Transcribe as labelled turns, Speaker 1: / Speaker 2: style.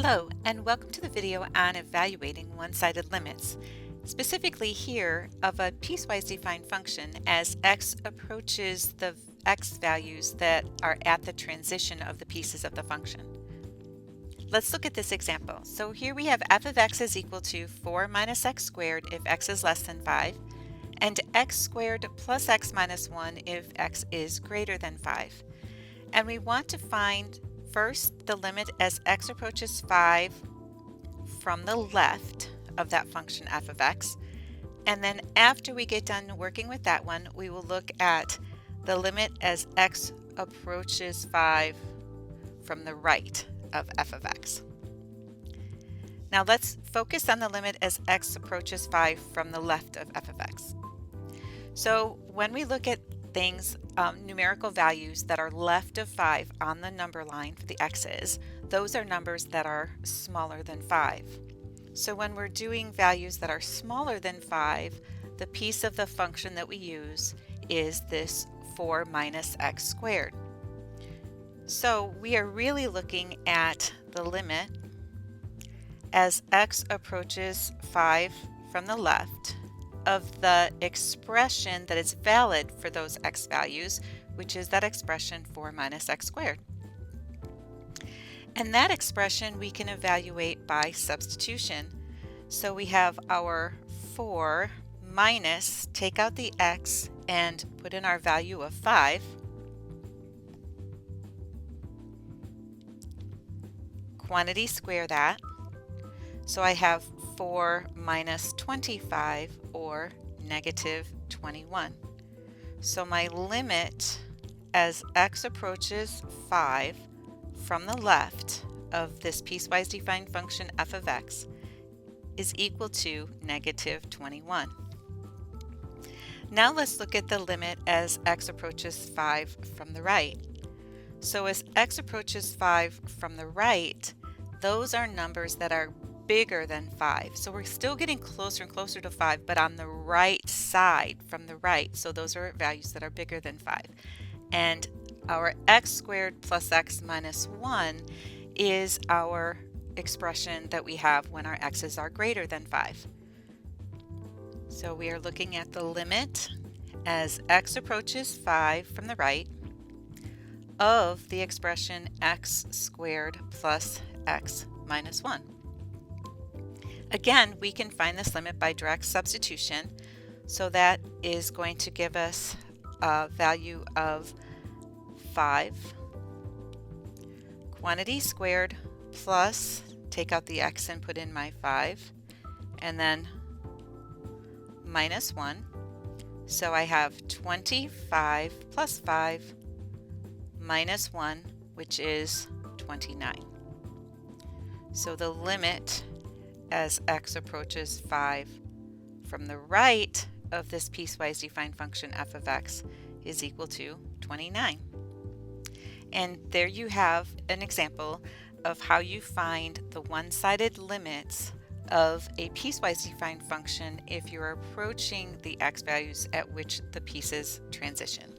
Speaker 1: Hello, and welcome to the video on evaluating one-sided limits, specifically here of a piecewise defined function as x approaches the x values that are at the transition of the pieces of the function. Let's look at this example. So here we have f of x is equal to 4 minus x squared if x is less than 5, and x squared plus x minus 1 if x is greater than 5. And we want to find first the limit as x approaches 5 from the left of that function f of x, and then after we get done working with that one, we will look at the limit as x approaches 5 from the right of f of x. Now let's focus on the limit as x approaches 5 from the left of f of x. So when we look at things, numerical values that are left of 5 on the number line for the x's, those are numbers that are smaller than 5. So when we're doing values that are smaller than 5, the piece of the function that we use is this 4 minus x squared. So we are really looking at the limit as x approaches 5 from the left of the expression that is valid for those x values, which is that expression 4 minus x squared. And that expression we can evaluate by substitution. So we have our 4 minus, take out the x and put in our value of 5, quantity square that. So I have 4 minus 25, or negative 21. So my limit as x approaches 5 from the left of this piecewise defined function f of x is equal to negative 21. Now let's look at the limit as x approaches 5 from the right. So as x approaches 5 from the right, those are numbers that are bigger than 5. So we're still getting closer and closer to 5, but on the right side from the right. So those are values that are bigger than 5. And our x squared plus x minus 1 is our expression that we have when our x's are greater than 5. So we are looking at the limit as x approaches 5 from the right of the expression x squared plus x minus 1. Again, we can find this limit by direct substitution. So that is going to give us a value of 5 quantity squared plus, take out the x and put in my 5, and then minus 1. So I have 25 plus 5 minus 1, which is 29. So the limit as x approaches 5 from the right of this piecewise defined function f of x is equal to 29. And there you have an example of how you find the one-sided limits of a piecewise defined function if you're approaching the x values at which the pieces transition.